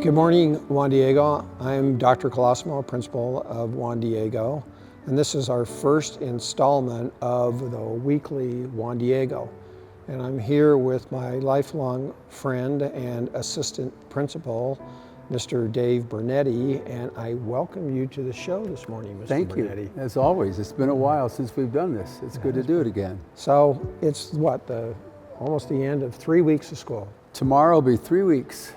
Good morning, Juan Diego. I'm Dr. Colosimo, principal of Juan Diego, and this is our first installment of the Weekly Juan Diego. And I'm here with my lifelong friend and assistant principal, Mr. Dave Brunetti, and I welcome you to the show this morning, Mr. Thank Brunetti. you. As always, it's been a while since we've done this. It's good to do it again. So it's what, almost the end of 3 weeks of school. Tomorrow will be 3 weeks.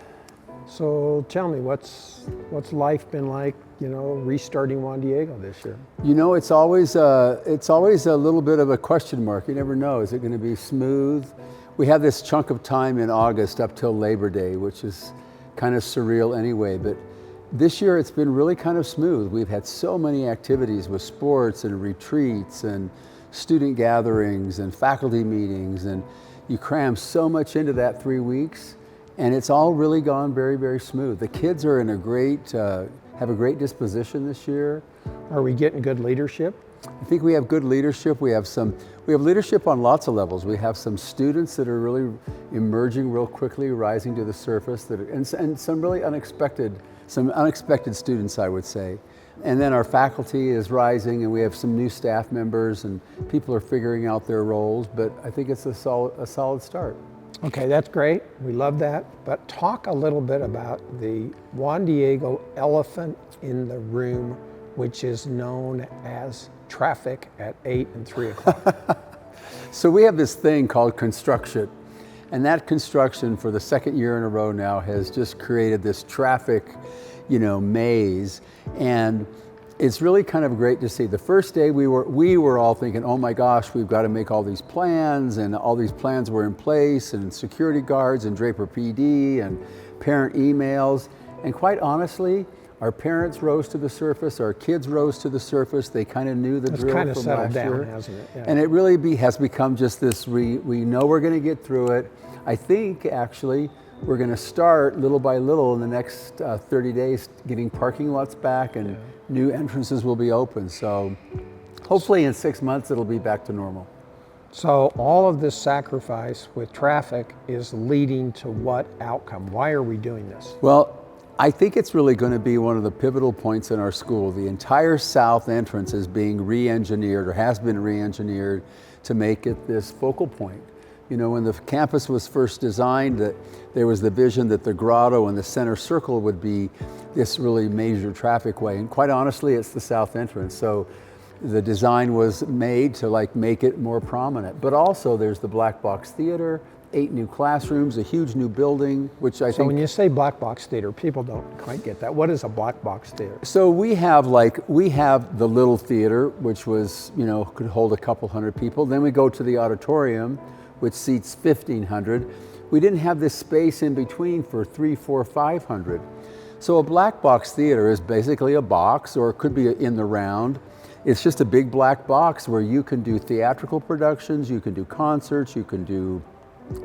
So tell me, what's life been like, restarting Juan Diego this year? You know, it's always a little bit of a question mark. You never know. Is it going to be smooth? We have this chunk of time in August up till Labor Day, which is kind of surreal anyway. But this year it's been really kind of smooth. We've had so many activities with sports and retreats and student gatherings and faculty meetings, and you cram so much into that 3 weeks. And it's all really gone very, very smooth. The kids are in have a great disposition this year. Are we getting good leadership? I think we have good leadership. We have leadership on lots of levels. We have some students that are really emerging real quickly, rising to the surface, and some really unexpected students, I would say. And then our faculty is rising, and we have some new staff members, and people are figuring out their roles. But I think it's a solid start. Okay, that's great. We love that. But talk a little bit about the Juan Diego elephant in the room, which is known as traffic at 8 and 3 o'clock. So we have this thing called construction. And that construction for the second year in a row now has just created this traffic, maze. And it's really kind of great to see. The first day we were all thinking, oh my gosh, we've got to make all these plans, and all these plans were in place, and security guards and Draper PD and parent emails. And quite honestly, our parents rose to the surface, our kids rose to the surface. They kind of knew the drill kind of from settled last down, year. hasn't it? Yeah. And it really has become just this, we know we're going to get through it. I think actually we're going to start little by little in the next 30 days getting parking lots back, and new entrances will be open. So hopefully in 6 months it'll be back to normal. So all of this sacrifice with traffic is leading to what outcome? Why are we doing this? Well, I think it's really going to be one of the pivotal points in our school. The entire south entrance is being re-engineered, or has been re-engineered, to make it this focal point. When the campus was first designed, that there was the vision that the grotto and the center circle would be this really major traffic way. And quite honestly, it's the south entrance. So the design was made to make it more prominent. But also there's the black box theater, 8 new classrooms, a huge new building, which I think... So when you say black box theater, people don't quite get that. What is a black box theater? So we have the little theater, which was, could hold a couple hundred people. Then we go to the auditorium, which seats 1,500. We didn't have this space in between for 300, 400, 500. So a black box theater is basically a box, or it could be in the round. It's just a big black box where you can do theatrical productions, you can do concerts, you can do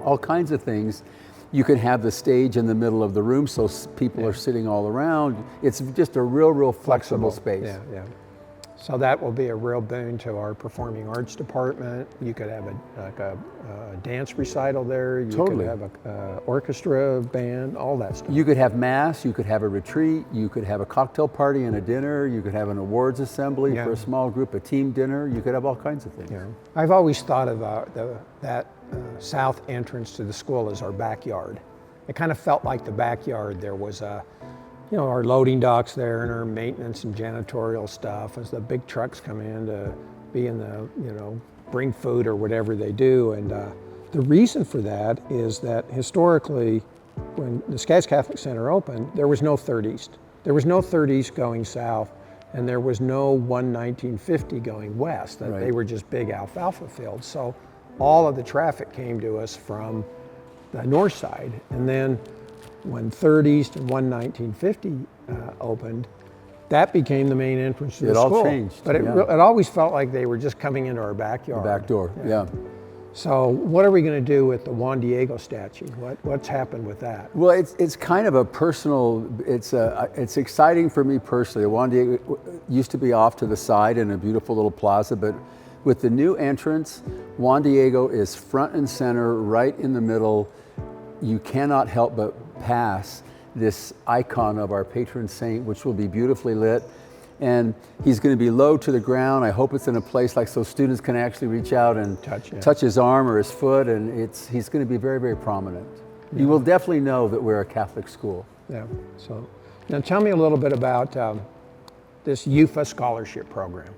all kinds of things. You can have the stage in the middle of the room so people are sitting all around. It's just a real flexible space. Yeah. So that will be a real boon to our performing arts department. You could have a dance recital there. You Totally. could have a orchestra, band, all that stuff. You could have mass, you could have a retreat, you could have a cocktail party and a dinner, you could have an awards assembly for a small group, a team dinner. You could have all kinds of things. Yeah. I've always thought of that south entrance to the school as our backyard. It kind of felt like the backyard. There was our loading docks there, and our maintenance and janitorial stuff as the big trucks come in to be in the, bring food or whatever they do. And the reason for that is that historically, when the Skaggs Catholic Center opened, there was no 3rd East. There was no 3rd East going south, and there was no 1950 going west. Right. They were just big alfalfa fields. So all of the traffic came to us from the north side. And then when 3rd East and 1950 opened, that became the main entrance to the school. It all changed. But it always felt like they were just coming into our backyard. The back door, yeah. So what are we going to do with the Juan Diego statue? What's happened with that? Well, it's kind of a personal, it's exciting for me personally. Juan Diego used to be off to the side in a beautiful little plaza, but with the new entrance, Juan Diego is front and center, right in the middle. You cannot help but pass this icon of our patron saint, which will be beautifully lit. And he's going to be low to the ground. I hope it's in a place like so students can actually reach out and touch his arm or his foot, and he's going to be very, very prominent. Yeah. You will definitely know that we're a Catholic school. Yeah. So now tell me a little bit about this UFA scholarship program.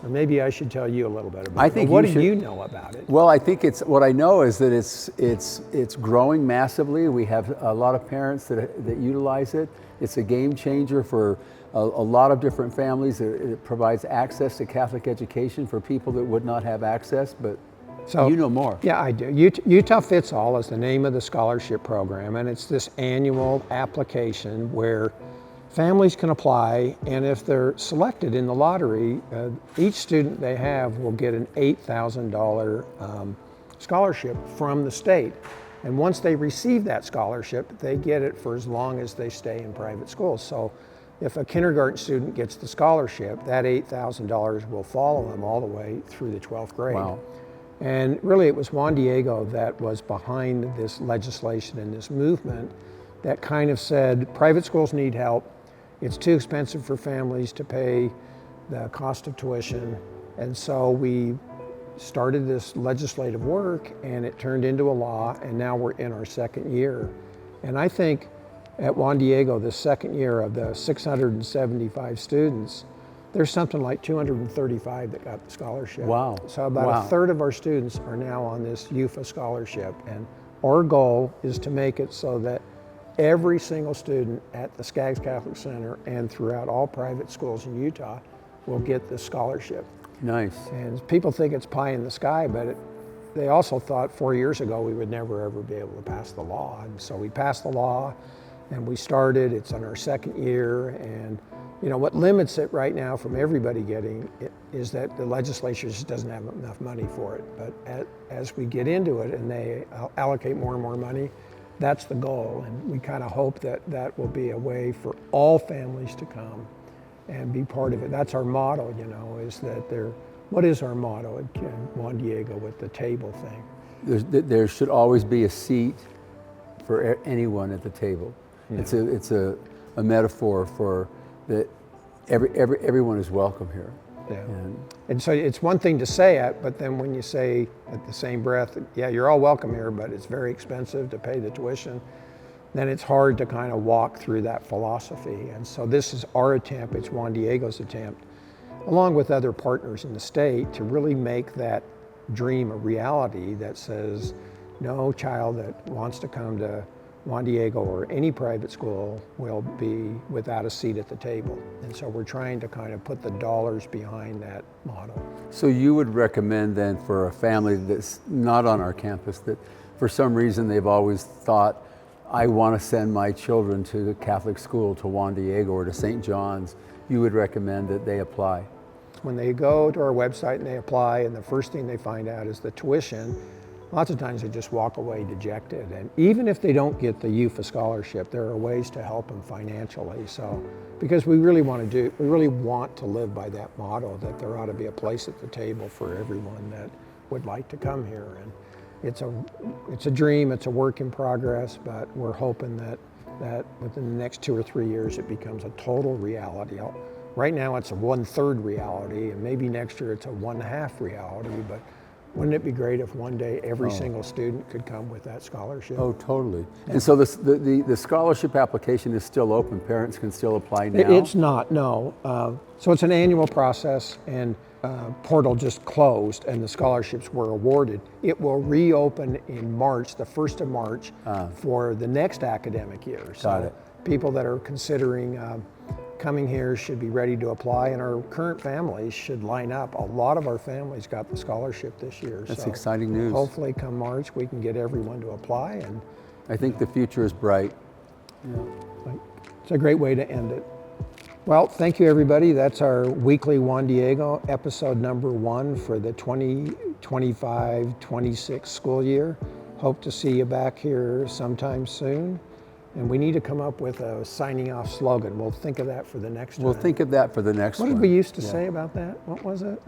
Or maybe I should tell you a little bit about it. What do you know about it? Well, I think what I know is that it's growing massively. We have a lot of parents that utilize it. It's a game changer for a lot of different families. It provides access to Catholic education for people that would not have access, but so, you know more. Yeah, I do. Utah Fits All is the name of the scholarship program, and it's this annual application where families can apply, and if they're selected in the lottery, each student they have will get an $8,000 scholarship from the state. And once they receive that scholarship, they get it for as long as they stay in private schools. So if a kindergarten student gets the scholarship, that $8,000 will follow them all the way through the 12th grade. Wow. And really it was Juan Diego that was behind this legislation and this movement that kind of said, private schools need help. It's too expensive for families to pay the cost of tuition. And so we started this legislative work, and it turned into a law, and now we're in our second year. And I think at Juan Diego, the second year of the 675 students, there's something like 235 that got the scholarship. Wow. So about a third of our students are now on this UFA scholarship. And our goal is to make it so that every single student at the Skaggs Catholic Center and throughout all private schools in Utah will get this scholarship. Nice. And people think it's pie in the sky, but they also thought 4 years ago we would never ever be able to pass the law. And so we passed the law, and we started. It's on our second year, and what limits it right now from everybody getting it is that the legislature just doesn't have enough money for it. But as we get into it and they allocate more and more money, that's the goal, and we kind of hope that that will be a way for all families to come and be part of it. That's our motto, is that what is our motto at Juan Diego with the table thing? There should always be a seat for anyone at the table. Yeah. It's a metaphor for that everyone is welcome here. Yeah. And so it's one thing to say it, but then when you say at the same breath, yeah, you're all welcome here, but it's very expensive to pay the tuition, then it's hard to kind of walk through that philosophy. And so this is our attempt, it's Juan Diego's attempt, along with other partners in the state, to really make that dream a reality that says no child that wants to come to Juan Diego or any private school will be without a seat at the table. And so we're trying to kind of put the dollars behind that model. So you would recommend then for a family that's not on our campus, that for some reason they've always thought, I want to send my children to the Catholic school, to Juan Diego or to St. John's, you would recommend that they apply? When they go to our website and they apply, and the first thing they find out is the tuition, lots of times they just walk away dejected. And even if they don't get the UFA scholarship, there are ways to help them financially. So, because we really want to live by that motto that there ought to be a place at the table for everyone that would like to come here. And it's a dream, it's a work in progress, but we're hoping that within the next 2 or 3 years it becomes a total reality. Right now it's a 1/3 reality, and maybe next year it's a 1/2 reality, but wouldn't it be great if one day every single student could come with that scholarship? Oh, totally. Yeah. And so the scholarship application is still open. Parents can still apply now? It's not, no. So it's an annual process, and portal just closed and the scholarships were awarded. It will reopen in March, the 1st of March, for the next academic year. Got it. People that are considering coming here should be ready to apply, and our current families should line up. A lot of our families got the scholarship this year. That's exciting news. Hopefully come March we can get everyone to apply. And I think the future is bright. Yeah. It's a great way to end it. Well, thank you everybody. That's our weekly Juan Diego, episode number 1 for the 2025-26 school year. Hope to see you back here sometime soon. And we need to come up with a signing off slogan. We'll think of that for the next time. We'll think of that for the next one. What did we used to say about that? What was it?